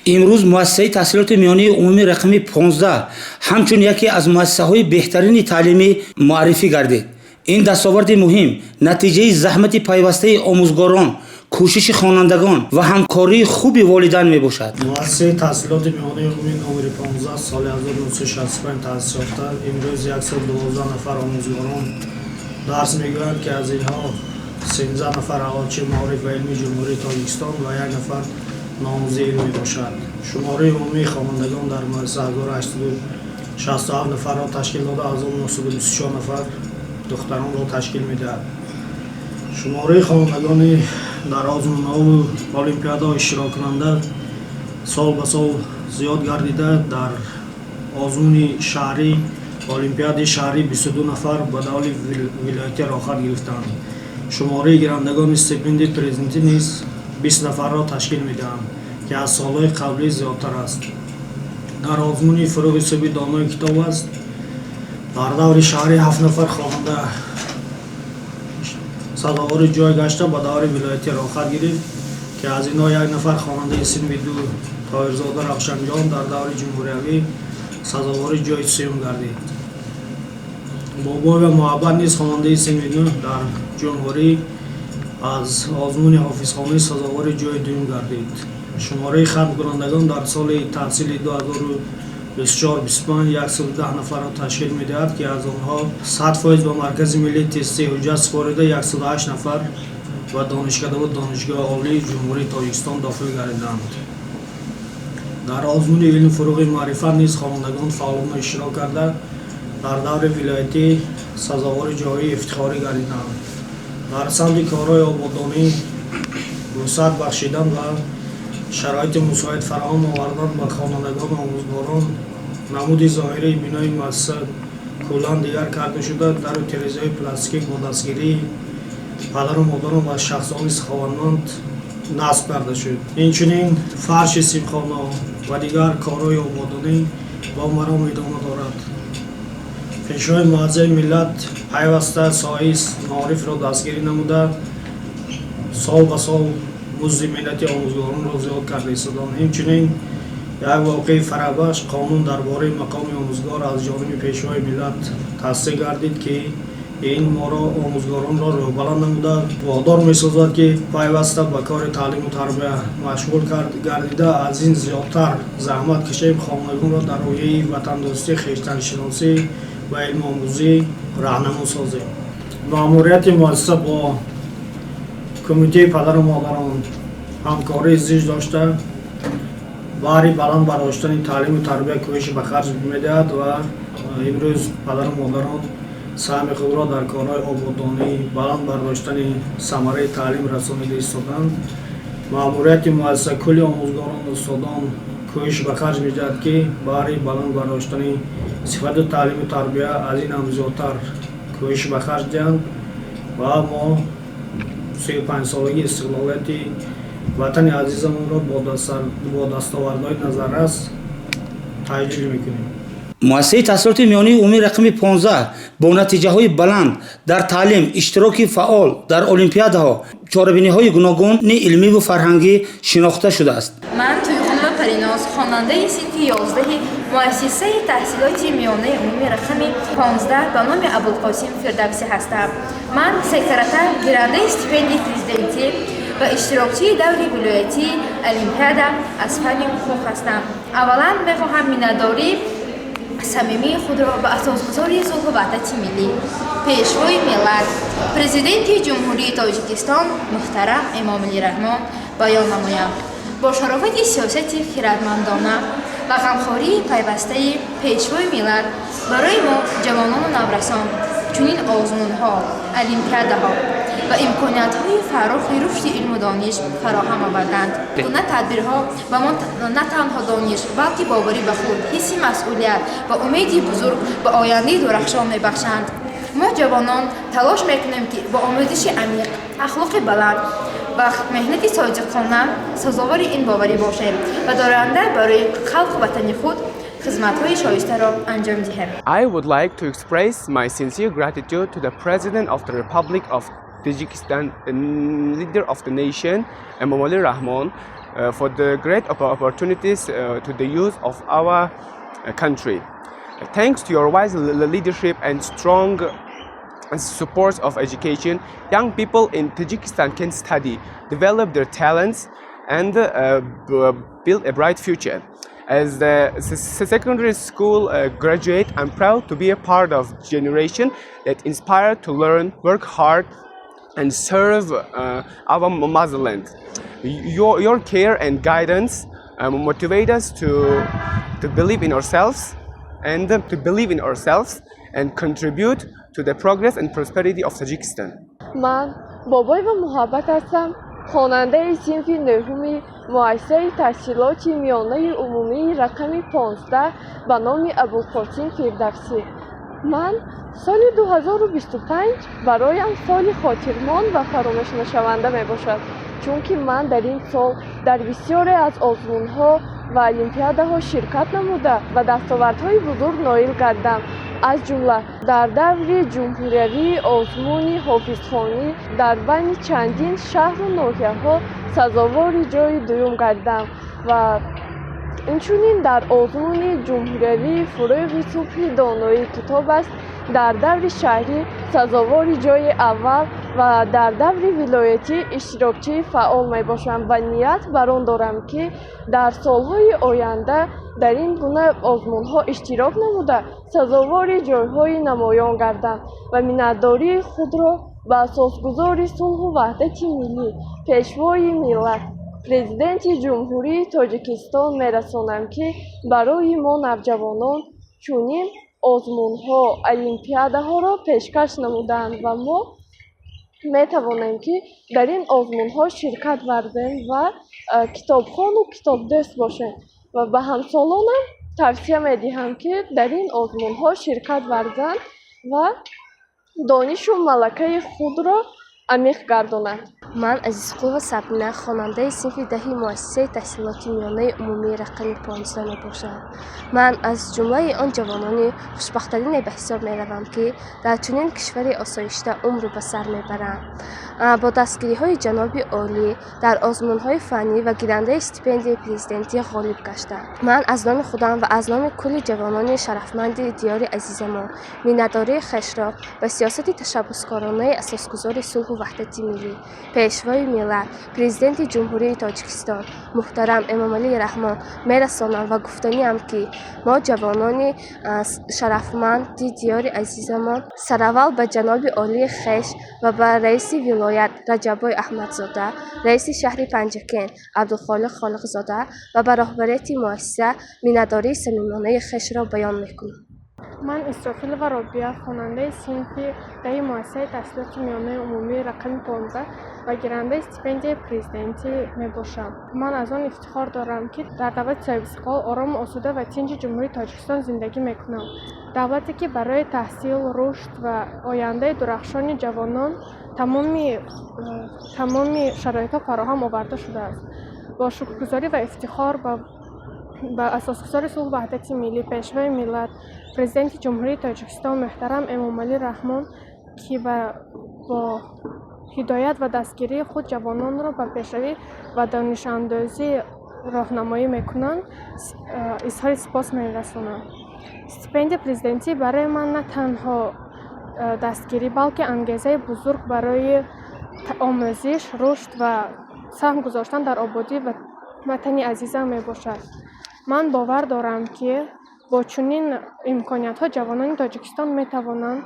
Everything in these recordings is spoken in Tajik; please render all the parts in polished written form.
امروز مؤسسه تحصیلات میانی عمومی رقمی 15 همچون یکی از مؤسسه‌های بهترین تعلیمی معرفی گردید. این دستاورد مهم نتیجه زحمت پیوسته آموزگاران، کوشش خوانندگان و همکاری خوب والدین می باشد. مؤسسه تحصیلات میانی عمومی نمره 15 سال 1965 تأسیس یافته امروز 112 نفر آموزگاران درس می‌گویند که از اینها 13 نفر اعلاچه معارف و علمی جمهوری تاجیکستان و یک نفر نامزد علمی باشد. شماره عمومی خوانندگان در مؤسسه 1867 نفر را تشکیل داده، از آن 924 نفر دختران را تشکیل می‌دهد. شماره خوانندگان در آزمون‌ها و المپیادها اشتراک کننده سال به سال زیاد گردیده. در آزمون شهری المپیاد شهری 22 نفر به دول ولایتی راحت گرفتند. شماره گیرندگان استیپندی پرزیدنتی نیز 20 نفر را تشکیل می‌دهند که از سال‌های قبلی زیادتر است. در آزمون فروغ صبی دانای کتاب است. در دور شهری 7 نفر خواننده سزاوار جای گشته به دور ولایتی راحت گرفت که از اینها یک نفر خواننده سیمی دو طاهرزاده رخشنجان در دور جمهوری سزاوار جای سوم گردید. بابا و محبت نیز خواننده سیمی دو در جمهوری از آزمون حافظخانه سزاوار جای دوم گردید. شماره ختم کنندگان در سال تحصیل 2024-25 110 نفر را تشکیل می‌دهد که از آنها 100% به مرکز ملی تستی حجت سپارده 108 نفر و دانشکده و دانشگاه عالی جمهوری تاجیکستان داخل گردیدند. در آزمون علم فروغ معرفت نیز خوانندگان فعالانه اشتراک کرده در دور ولایتی سزاوار جایی افتخاری گردیدند. در سمت کارهای آبادانی وسعت بخشیدن و شرایط مساعد فراهم آوردن به خوانندگان و آموزگاران نمود ظاهری بنای مؤسسه کلاً دیگر کرده شده. در تریزهای پلاستیکی با دستگیری پدر و مادران و شخصان سخاوتمند نصب کرده شد. اینچنین فرش سیمخانه و دیگر کارهای آبادانی با مرام ادامه دارد. پیشروی معظم ملت پیوسته سایه معارف را دستگیری نموده سال به سال مزد ملت آموزگاران را زیاد کرده ایستادند. همچنین یک واقعه فرابخش قانون درباره مقام آموزگار از جانب پیشوای ملت تصدیق گردید که این ما را آموزگاران را بلند نموده وادار می‌سازد که پیوسته به کار تعلیم و تربیت مشغول گردیده از این زیادتر زحمت کشیم خوانندگان را در رویه وطندوستی، خویشتن‌شناسی و علم آموزی راهنما سازیم. مأموریت مؤسسه با کمیته پدر و مادران همکاری زیج داشته باری بلند برداشتن تعلیم و تربیت کوشش به خرج می‌دهد و امروز پدر و مادران سهم خود را در کارهای آبادانی بلند برداشتن ثمره تعلیم رسانیده ایستادند. مأموریت مؤسسه کل آموزگاران و استادان کوشش به خرج می‌دهد که باری بلند برداشتن صفت تعلیم و تربیت از این هم زیادتر کوشش به خرج دهند و ما 35 سالگی استقلالیت وطن عزیزمون را با دستاوردهای نظررس تجلیل میکنیم. مؤسسه تحصیلات میانی عمومی رقم 15 با نتیجه های بلند در تعلیم، اشتراک فعال در المپیادها، چاره‌بینی‌های گوناگون علمی و فرهنگی شناخته شده است. من تویخانم پریناز خواننده سیتی 11 مؤسسه تحصیلات میانی عمومی رقم 15 به نام ابوالقاسم فردوسی هستم. من سکرتر گیرنده استیپندی پرزیدنتی و اشتراکچی دور ولایتی المپیادا از فن حقوق هستم. اولا می‌خواهم میانه‌داری صمیمی خود را به اساسگذاری صلح و وحدت ملی، پیشروی ملت، پرزیدنت جمهوری تاجیکستان محترم امامعلی رحمان بیان نمایم. با شرافت سیاست خردمندانه و غمخواری پیوسته پیشروی ملت برای ما جوانان نورسان چنین آزمون‌ها، المپیادها و امکانیت‌های فراخ رشد علم و دانش فراهم آوردند. گونه تدبیرها و ما نه تنها دانش بلکه باوری به خود، حس مسئولیت و امیدی بزرگ به آینده درخشان می‌بخشند. ما جوانان تلاش می‌کنیم که با آموزش عمیق، اخلاق بلند و مهنت صادقانه سزاوار این باوری باشیم و دارنده برای خلق وطن خود خدمت‌های شایسته را انجام دهیم. I would like to express my sincere gratitude to the President of the Republic of Tajikistan, the leader of the nation, Emomali Rahman, for the great opportunities to the youth of our country. Thanks to your wise leadership and strong support of education, young people in Tajikistan can study, develop their talents, and build a bright future. As a secondary school graduate, I'm proud to be a part of generation that inspired to learn, work hard, and serve our motherland. Your care and guidance motivate us to believe in ourselves and contribute to the progress and prosperity of Tajikistan. من بابای و محبت هستم، خواننده صنف نهم مؤسسه تحصیلات میانه عمومی رقم 15 به نام ابوالقاسم فردوسی. من سال 2025 برایم سال خاطرماند و فراموش نشونده می باشد، چون که من در این سال در بسیاری از آزمون‌ها و المپیاده‌ها شرکت نموده و دستاوردهای بزرگ نایل کردم. از جمله در دور جمهوری آزمون حافظخانی در بین چندین شهر و ناحیه‌ها سزاوار جای دوم گردم و اینچنین در آزمون جمهوری فروغ صبح دانایی کتاب است در دور شهری سزاوار جای اول و در دور ولایتی اشتراکچی فعال می باشم و نیت بر آن دارم که در سالهای آینده در این گونه آزمون‌ها اشتراک نموده سزاوار جایهای نمایان گردم و منتداری خود را به اساسگذار صلح و وحدت ملی پیشوای ملت پرزیدنت جمهوری تاجیکستان می‌رسانم که برای ما نوجوانان چنین آزمون‌ها، المپیاده‌ها را پیشکش نمودند و ما می‌توانیم که در این آزمون‌ها شرکت ورزیم و کتابخوان و کتابدوست باشیم و به همسالانم توصیه می‌دهم که در این آزمون‌ها شرکت ورزند و دانش و ملکه خود را عمیق گردانند. من عزیزقلوب صبرینه خواننده صنف دهی مؤسسه تحصیلات میانه عمومی رقم 15 می باشم. من از جمله آن جوانان خوشبخت‌ترین به حساب می روم که در چنین کشور آسایشته عمر به سر می برند. با دستگیری های جناب عالی در آزمون های فنی و گیرنده استیپندی پرزیدنتی غالب گشتم. من از نام خودم و از نام کل جوانان شرفمند دیار عزیزمان میانه‌داری خویش را به سیاست تشبثکارانه اساسگذار صلح و وحدت ملی پیشوای ملت پرزیدنت جمهوری تاجیکستان محترم امامعلی رحمان میرسانم و گفتنیم که ما جوانان شرفمند دیار عزیزمان سراول به جناب عالی خویش و به رئیس ولایت رجبای احمدزاده، رئیس شهر پنجکن عبدالخالق خالقزاده و به رهبریت مؤسسه میانه‌داری صمیمانه خویش را بیان میکنم. من اسرافیل و رابعه خواننده صنف دهی مؤسسه تحصیلات میانه عمومی رقم 15 و گیرنده استیپندی پرزیدنتی می باشم. من از آن افتخار دارم که در دولت صاحب‌استقلال آرام و آسوده و تنج جمهوری تاجیکستان زندگی می کنم. دولتی که برای تحصیل، رشد و آینده درخشان جوانان تمامی شرایط فراهم آورده شده است. با شکرگزاری و افتخار به اساسگذار صلح و وحدت ملی پیشوای ملت پرزیدنت جمهوری تاجیکستان محترم امامعلی رحمان که با هدایت و دستگیری خود جوانان را به پیشروی و دانش اندازی راهنمایی میکنند اظهار سپاس میرسانم. استیپند پرزیدنتی برای من نه تنها دستگیری بلکه انگیزه بزرگ برای آموزش، رشد و سهم گذاشتن در آبادی و وطن عزیزم می باشد. من باور دارم که با چنین امکانیت‌ها جوانان تاجیکستان می‌توانند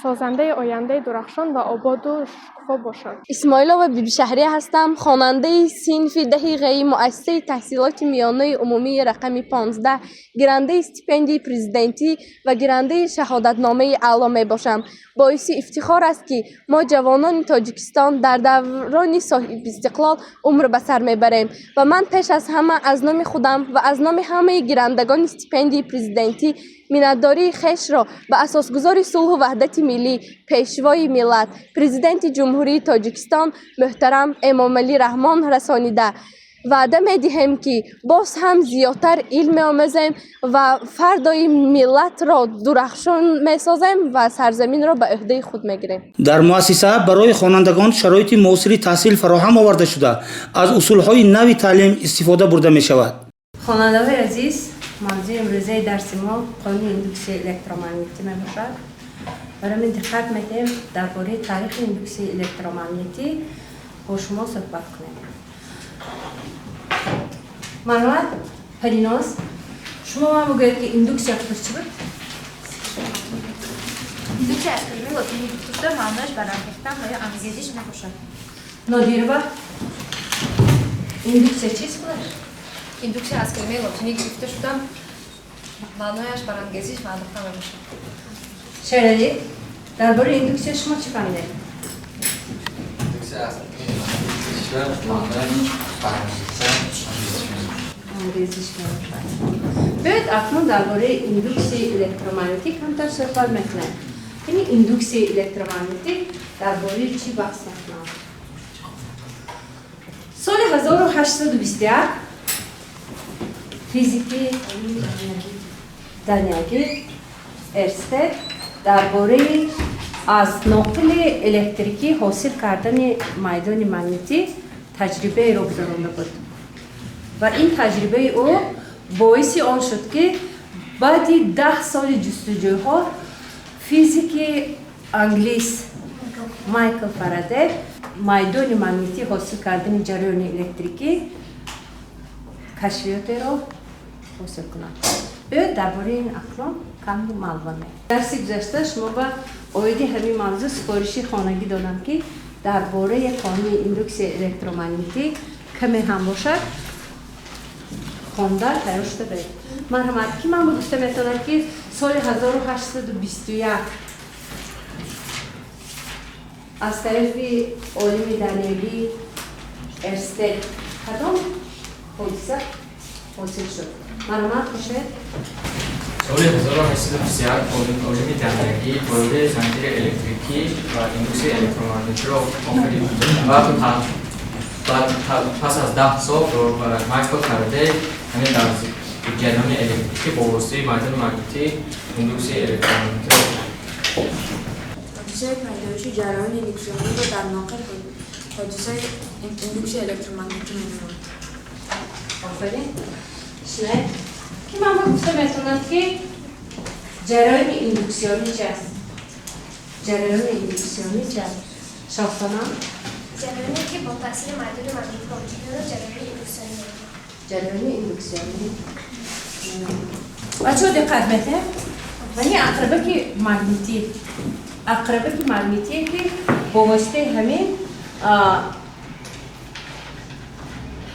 سازنده آینده درخشان و آباد و شکوفا باشند. اسماعیلова بیبی شهری هستم، خواننده صنف دهی مؤسسه تحصیلات میانه عمومی رقم 15 گیرنده استیپندی پرزیدنتی و گیرنده شهادتنامه اعلی می باشم. باعث افتخار است که ما جوانان تاجیکستان در دوران صاحب استقلال عمر به سر میبریم و من پیش از همه از نام خودم و از نام همه گیرندگان استیپندی پرزیدنتی میانه‌داری خویش را به اساسگذار صلح و وحدت ملی پیشوای ملت پرزیدنت جمهوری تاجیکستان محترم امامعلی رحمان رسانیده وعده می‌دهیم که باز هم زیادتر علم آموزیم و فردای ملت را درخشان می‌سازیم و سرزمین را به عهده خود می‌گیریم. در مؤسسه برای خوانندگان شرایط معاصر تحصیل فراهم آورده شده از اصولهای نوی تعلیم استفاده برده می شود. خوانندگان عزیز، موضوع امروزه درس ما قانون ایندوکسی الکترومغناطیسی می باشد. برای من دقت می‌کنیم درباره تاریخ ایندوکسی الکترومغناطیسی با شما صحبت کنیم. معلومات پریناز شما ما بگویید که ایندوکسی اصلش چی بود؟ ایندوکسی از کلمه لاتینی گرفته معناش برانگیختن و یا انگیزش میباشد. نادیربا ایندوکسی چیست بود؟ ایندوکسی از کلمه لاتینی گرفته شده معنایش برانگیزش و انداختن میباشد. شعری درباره ایندوکسی شما چی فهمیدید؟ ایندوکسی از معنایش انگیزش میباشد. باید اکنون درباره ایندوکسی الکترومغناطیک هم صحبت میکنیم. یعنی ایندوکسی الکترومغناطیک درباره چی بحث میکنم؟ سال 1821 فیزیکی دانیاگی ارستد درباره از نقل الکتریکی حاصل کردن میدان مغناطیسی تجربه را گذرانده بود و این تجربه او باعث آن شد که بعد 10 سال جستجوها فیزیک انگلیس مایکل فارادی میدان مغناطیسی حاصل کردن جریان الکتریکی کشفیات را حاصل کند. او درباره این اقلام کم معلومات می‌دهد. درس گذشته شما با اویدی همین موضوع سفارشی خانگی دادم که درباره قانون ایندوکسی الکترومغناطیسی کمی هم باشد خونده تیار شده باید. مرحمت که من گفته میتونم که سال 1821 از طرف علمی دانیالی ارستد کدام حادثه حاصل شد؟ مرحمت باشه؟ سال 1821 علمی دانیالی وارد زنجیر الکتریکی و ایندوکسی الکترومغناطیسی را آفرید و پس از 10 سال مایکل فارادی همین در جریان الکتریکی با واسطه میدان مغناطیسی ایندوکسی الکترومغناطیسی را حادثه پیدایش جریان الکترونی را در ناقل حادثه ایندوکسی الکترومغناطیسی می‌نامند. آفرین. شنید؟ که من گفته میتونم که جریان ایندوکسیونی چی است؟ جریان ایندوکسیونی چی است؟ شافتانم؟ جریانی که با تاثیر میدان مغناطیسی وجود دارد جریان ایندوکسیونی می‌نامند. جریان ایندوکسیونی. بچه‌ها دقت بکنید. یعنی اقربه که مغناطیسی که با واسطه همین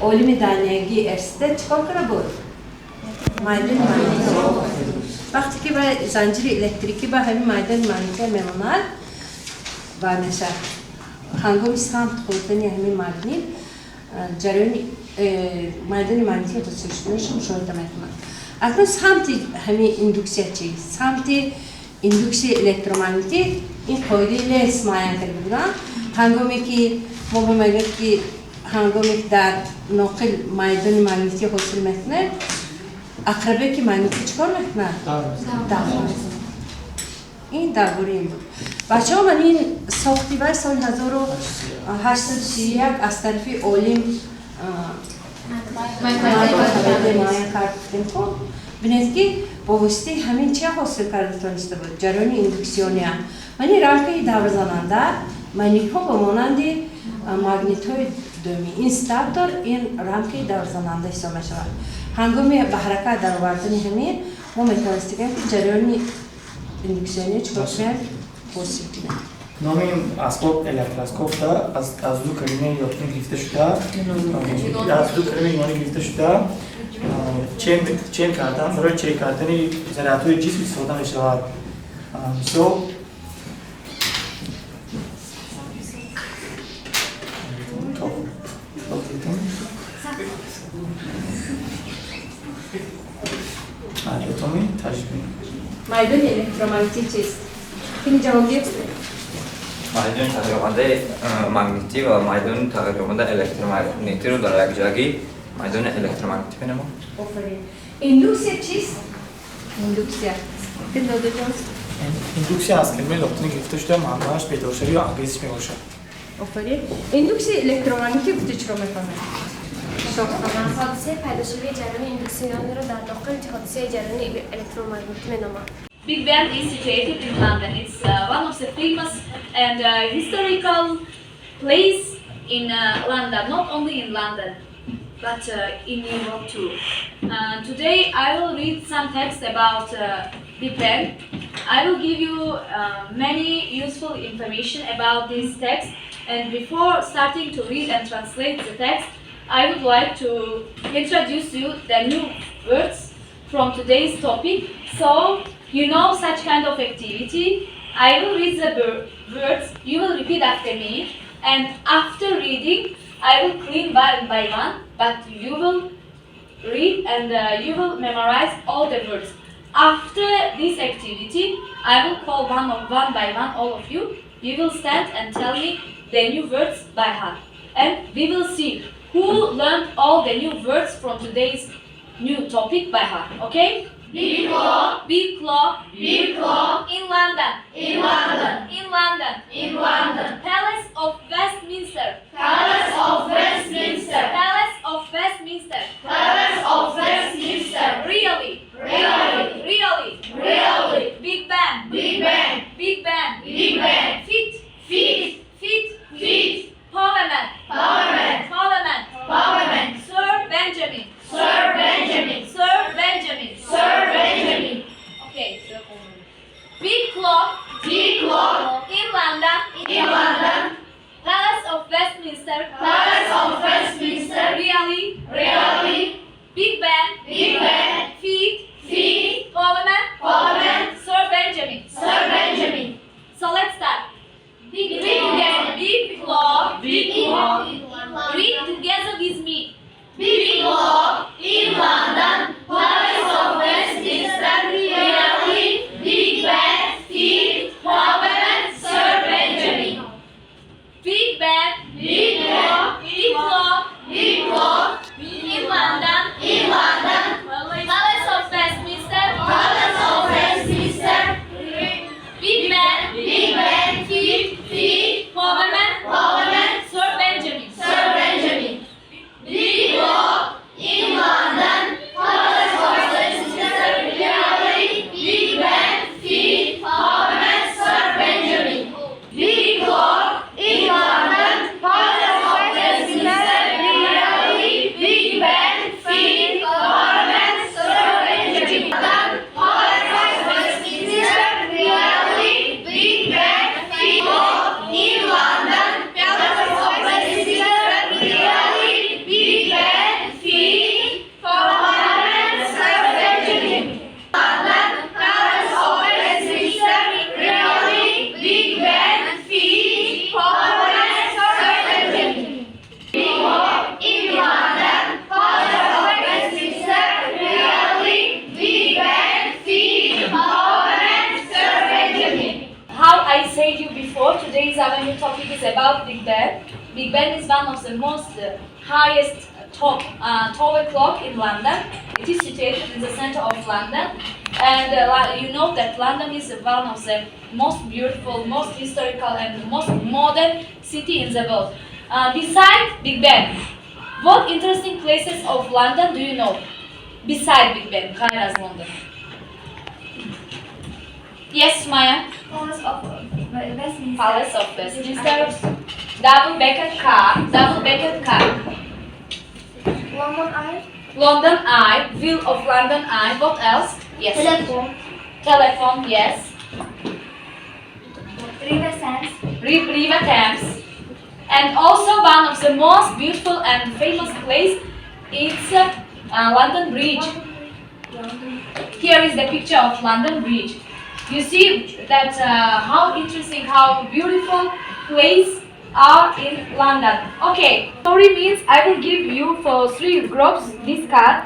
علم دانیالی ارستد چکار کرده بود؟ میدان مغناطیسی وقتی که به زنجیر الکتریکی به همین میدان مغناطیسی میماند و میشه هنگامی سمت خوردن همین مغناطیس جریان میدان مغناطیسی حاصل شدنش مشاهده میکنند. اکنون سمت همین ایندوکسی چی؟ سمت ایندوکسی الکترومغناطیسی این قاعده لیس معین کرده بودن. هنگامی که ما میگیم که هنگامی که در ناقل میدان مغناطیسی حاصل میکنه اقربه که مغناطیسی چکار میکنه؟ این درباره این بود. بچه ها من این ساختی بر سال 1831 از طرف علم معین کردیم. خب بینید که با واسطه همین چه حاصل کرده تونسته بود؟ جریان ایندوکسیونی هم. یعنی رنگ‌های دورزننده مانیک‌ها به مانند ماگنیت‌های دومی این استاپتور این رنگ‌های دورزننده حساب می‌شود. هنگامی به حرکت در آوردن همین ما می‌توانستیم که جریان ایندوکسیونی چکار کنیم؟ حاصل کنیم. نام این اسباب الکتروسکوپ از دو کلمه یونانی گرفته شده. از دو کلمه یونانی گرفته شده. چین کردن برای چک کردن ذرات‌های جسم استفاده می‌شود. میدان الکترومغناطیسی چیست؟ این جواب دید؟ میدان تغییرکننده مغناطیسی و میدان تغییرکننده الکترومغناطیسی رو در یک جایی مایدان الکترومغناطیسی بنما. آفرین. ایندوکسیا چیست؟ ایندوکسیا. کدوم دوست؟ ایندوکسیا از کلمه لاتینی گرفته شده معناش پیداشوی یا انگیزش میباشد. آفرین. ایندوکسیا الکترومغناطیسی بوده چرا میکنه؟ حادثه پیداشوی جریان ایندوکسیونی را در داخل حادثه جریان الکترومغناطیسی مینامند. Big Ben is situated in London. It's one of the famous and historical place in London, not only in London, but in Europe too. Today I will read some text about Big Ben. I will give you many useful information about this text, and before starting to read and translate the text, I would like to introduce you the new words from today's topic. So you know such kind of activity. I will read the words, you will repeat after me, and after reading, I will clean one by one, but you will read and you will memorize all the words. After this activity, I will call one by one all of you. You will stand and tell me the new words by heart. And we will see who learned all the new words from today's new topic by heart, okay? Big clock, big clock, big clock. In London, in London, in London, in London. Palace of Westminster, Palace of Westminster, Palace of Westminster, Palace of Westminster. Really, really, really, really. Big Ben, Big Ben, Big Ben, Big Ben. Feet, feet, feet, feet. Parliament, Parliament, Parliament, Parliament. Sir Benjamin, Sir Benjamin, Sir Benjamin, Sir Benjamin. Okay, big clock, big clock. In London, in London. Palace of Westminster, Palace of Westminster. Really, really. Big Ben, Big Ben. Feet, feet. Parliament, Parliament. Sir Benjamin, Sir Benjamin. So let's start. Big Ben, big clock, big clock. Read together with me. Big clock in London, Palace of Westminster, really, Big Ben, feet, Parliament, Sir Benjamin. Big Ben, big clock, big clock, big clock. In London, in London, Palace of Westminster, Palace of Westminster. Big Ben, feet, feet, Parliament, Parliament, Sir Benjamin, Sir Benjamin. Big clock in London, Palace of Westminster, really, Big Ben, feet, Parliament, Sir Benjamin. Big clock in London, Palace of Westminster, really, Big Ben, feet, Parliament, Sir Benjamin. Palace of Westminster, really, Big Ben, feet, in London, Palace of Westminster, really, Big Ben, feet, Parliament, Sir Benjamin. London, Palace of Westminster, really, Big Ben, feet, Parliament, Sir Benjamin. In London, Palace of Westminster, really, Big Ben, feet, Parliament, Sir Benjamin. How I said you before, today's our new topic is about Big Ben. Big Ben is one of the most highest tower clock in London. It is situated in the center of London, and you know that London is one of the most beautiful, most historical, and most modern city in the world. Besides Big Ben, what interesting places of London do you know? Beside Big Ben, Kairaz, London. Yes, Maya. Palace of Westminster. Palace of Westminster. Double-decker car. Double-decker car. London Eye. London Eye. Wheel of London Eye. What else? Yes. Telephone. Telephone. Yes. River Thames. River Thames. And also one of the most beautiful and famous place is London Bridge. Here is the picture of London Bridge. You see that how interesting, how beautiful place are in London. Okay, story means I will give you for 3 groups this card.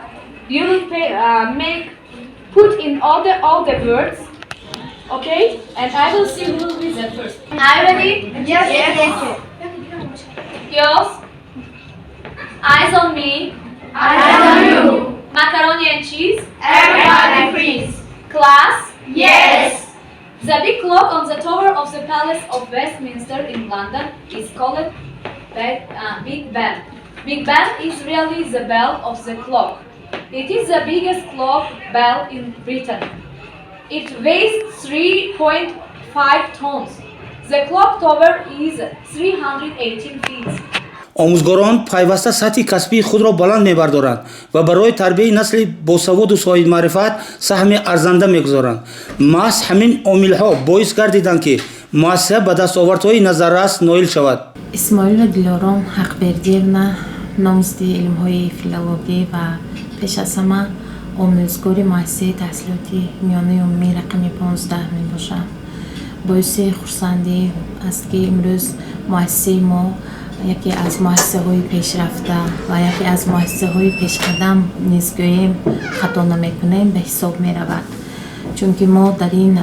You will put in all the words. Okay, and I will see who will be the first. Are you ready? Yes. Girls, eyes on me. I don't know. Macaroni and cheese? Everybody freeze. Class? Yes. The big clock on the tower of the Palace of Westminster in London is called Big Ben. Big Ben is really the bell of the clock. It is the biggest clock bell in Britain. It weighs 3.5 tons. The clock tower is 318 feet. омӯзгорон пайваста сатҳи касбии худро баланд мебардоранд ва барои тарбияи насли босаводу соҳибмаърифат саҳми арзанда мегузоранд. маҳз ҳамин омилҳо боис гардиданд ки муассиса ба дастовардҳои назаррас ноил шавад. исмоила дилором ҳақбердиевна номзди илмҳои филологӣ ва пеш аз ҳама омӯзгори муассисаи таҳсилоти миёнаи умумии рақами 15 мебошам. боиси хурсандӣ аст ки имрӯз муассисаи мо яке аз муассисаҳои пешрафта ва яке аз муассисаҳои пешқадам низ гӯем хато намекунем ба ҳисоб меравад, чунки мо дар ин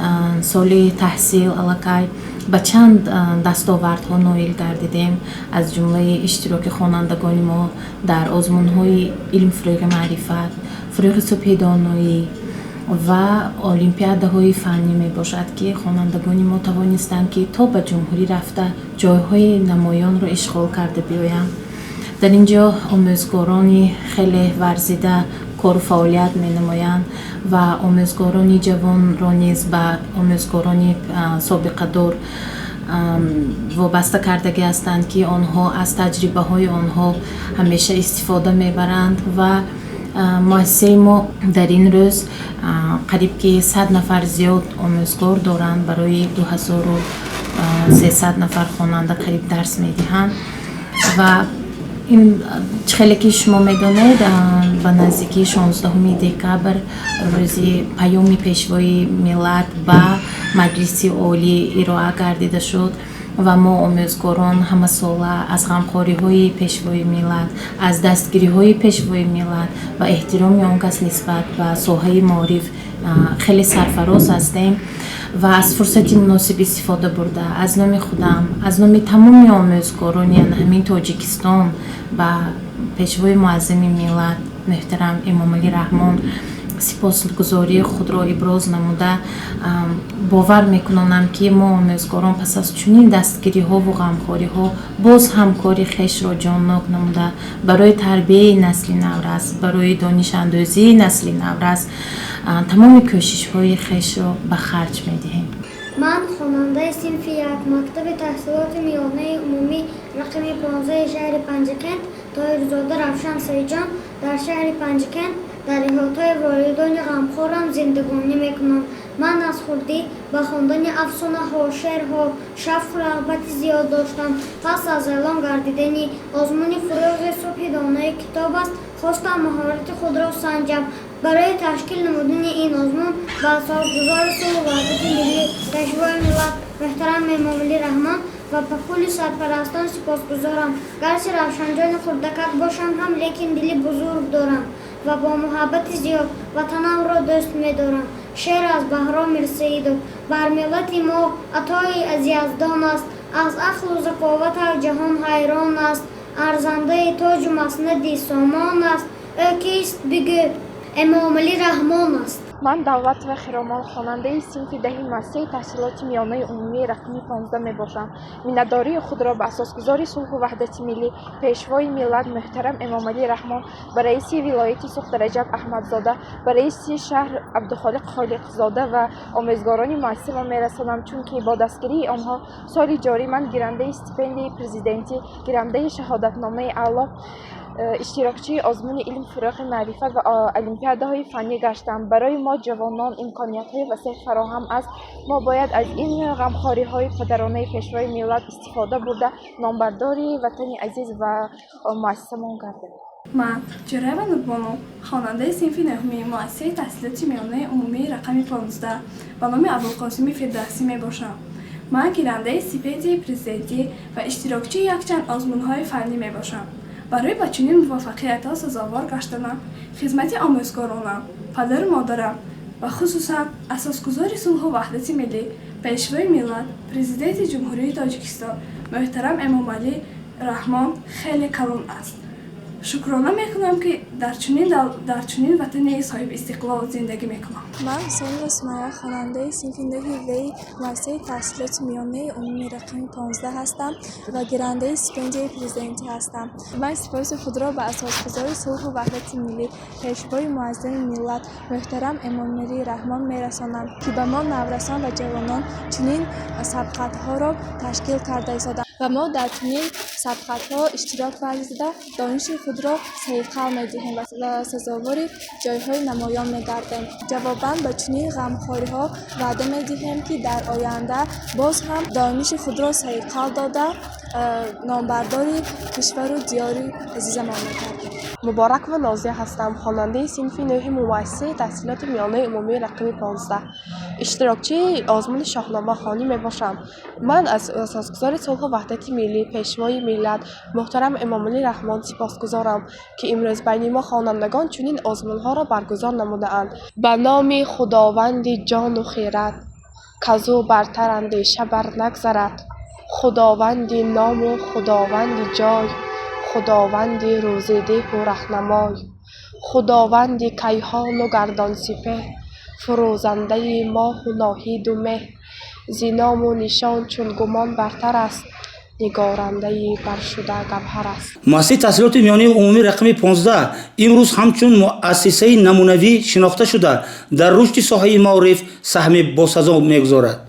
соли таҳсил аллакай ба чанд дастовардҳо ноил гардидем, аз ҷумлаи иштироки хонандагони мо дар озмунҳои илмфурӯғи маърифат, фурӯғи субҳи доноӣ ва олимпиадаҳои фаннӣ мебошад ки хонандагони мо тавонистанд ки то ба ҷумҳурӣ рафта ҷойҳои намоёнро ишғол карда биёянд. дар ин ҷо омӯзгорони хеле варзида кору фаъолият менамоянд ва омӯзгорони ҷавонро низ ба омӯзгорони собиқадор вобаста кардагӣ ҳастанд ки онҳо аз таҷрибаҳои онҳо ҳамеша истифода мебаранд ва муассисаи мо дар ин рӯз қариб ки 100 нафар зиёд омӯзгор доранд. барои 2300 нафар хонанда қариб дарс медиҳанд ва ин хеле ки шумо медонед ба наздикии 16 декабр рӯзи паёми пешвои миллат ба маҷлиси олӣ ироа гардида шуд ва мо омӯзгорон ҳамасола аз ғамхориҳои пешвои миллат, аз дастгириҳои пешвои миллат ва эҳтироми он кас нисбат ба соҳаи маориф хеле сарфароз ҳастем ва аз фурсати муносиб истифода бурда аз номи худам, аз номи тамоми омӯзгорони ҳамин Тоҷикистон ба пешвои муаззами миллат муҳтарам Эмомалӣ Раҳмон сипосгузории худро иброз намуда бовар мекунонам ки мо омӯзгорон пас аз чунин дастгириҳову ғамхориҳо боз ҳам кори хешро ҷоннок намуда барои тарбияи насли наврас, барои донишандозии насли наврас тамоми кӯшишҳои хешро ба харҷ медиҳем. ман хонандаи синфи як мактаби таҳсилоти миёнаи умумӣ рақами 15 шаҳри Панҷакент Тоҳирзода Равшан Саидҷон дар шаҳри Панҷакент дар иҳотаи волидони ғамхорам зиндагонӣ мекунам. ман аз хурдӣ ба хондани афсонаҳо, шеърҳо шавқу рағбати зиёд доштам. пас аз эълон гардидани озмуни фурӯғи субҳи донаи китоб аст, хостам маҳорати худро санҷам. барои ташкил намудани ин озмун ба асосгузори сулҳу ваҳдати миллӣ пешвои миллат муҳтарам Эмомалӣ Раҳмон ва ба кулли сарпарастон сипосгузорам. гарчи равшанҷони хурдакак бошам ҳам, лекин дили бузург дорам ва бо муҳаббати зиёд ватанамро дӯст медорам. шеър аз Баҳром Мирсаидов. бар миллати мо атои аз яздон аст, аз ақлу заковаташ ҷаҳон ҳайрон аст, арзандаи тоҷу маснади сомон аст. ӯ кист бигӯ? Эмомалӣ Раҳмон аст. ман Давлатова Хиромон хонандаи синфи даҳи муассисаи таҳсилоти миёнаи умумии рақами 15 мебошам. миннатдории худро ба асосгузори сулҳу ваҳдати миллӣ пешвои миллат муҳтарам Эмомалӣ Раҳмон, ба раиси вилояти Сухта Раҷаб Аҳмадзода, ба раиси шаҳр Абдухолиқ Холиқзода ва омӯзгорони муассисамо мерасонам, чунки бо дастгирии онҳо соли ҷорӣ ман гирандаи стипендияи президентӣ, гирандаи шаҳодатномаи аъло, иштирокчии озмуни илм фурӯғи маърифат ва олимпиадаҳои фаннӣ гаштам. барои мо ҷавонон имкониятҳои васеъ фароҳам аст. мо бояд аз ин ғамхориҳои падаронаи пешвои миллат истифода бурда номбардори ватани азиз ва муассисамон гардем. ман Ҷураева Нурбоно хонандаи синфи нӯҳуми муассисаи таҳсилоти миёнаи умумии рақами 15 ба номи Абулқосими Фирдавсӣ мебошам. ман гирандаи стипендияи президентӣ ва иштирокчии якчанд озмунҳои фаннӣ мебошам. барои ба чунин муваффақиятҳо сазовор гаштанам, хизмати омӯзгоронам, падару модарам ва хусусан асосгузори сулҳу ваҳдати миллӣ, пешвои миллат, президенти ҷумҳурии Тоҷикистон муҳтарам Эмомалӣ Раҳмон хеле калон аст. شکرانه میکنم که در چنین وطنی صاحب استقلال زندگی میکنم. من حسین رسمایه خواننده صنف نه وی مؤسسه تحصیلات میانه عمومی رقم 15 هستم و گیرنده استیپندیای پرزیدنتی هستم. من سپاس خود را به اساسگزار صلح و وحدت ملی پیشوای معظم ملت محترم امام‌مهدی رحمان میرسانم که به ما نورسان و جوانان چنین سبقت‌ها را تشکیل کرده ایستادند و ما در چنین سبقت‌ها اشتراک ورزیده دانش خود را صیقل می‌دهیم و سزاوار جایهای نمایان می‌گردیم. جواباً به چنین غمخوری‌ها وعده می‌دهیم که در آینده باز هم دانش خود را صیقل داده نامبرداری کشور و دیار عزیزمان می‌گردیم. مبارک و نازیه هستم، خواننده صنف نه مؤسسه تحصیلات میانه عمومی رقم 15 اشتراکچی آزمون شاهنامه خوانی می باشم. من از اساسگزار صلح و وحدت ملی پیشوای ملت محترم امام‌مهدی رحمان سپاسگزارم که امروز بین ما خوانندگان چنین آزمون ها را برگزار نموده اند. به نام خداوند جان و خیرت کزو برتر اندیشه بر نگذرد، خداوند نام و خداوند جای، خداوند روزیده و رهنمای، خداوند کیهان و گردان سپهر، فروزنده ماه و ناهید و مه، ز نام و نشان چون گمان برتر است، نگارنده برشده گوهر است. مؤسسه تحصیلات میانه عمومی رقم 15 امروز همچون مؤسسه نمونوی شناخته شده در رشد ساحه معارف سهم باسزا میگذارد.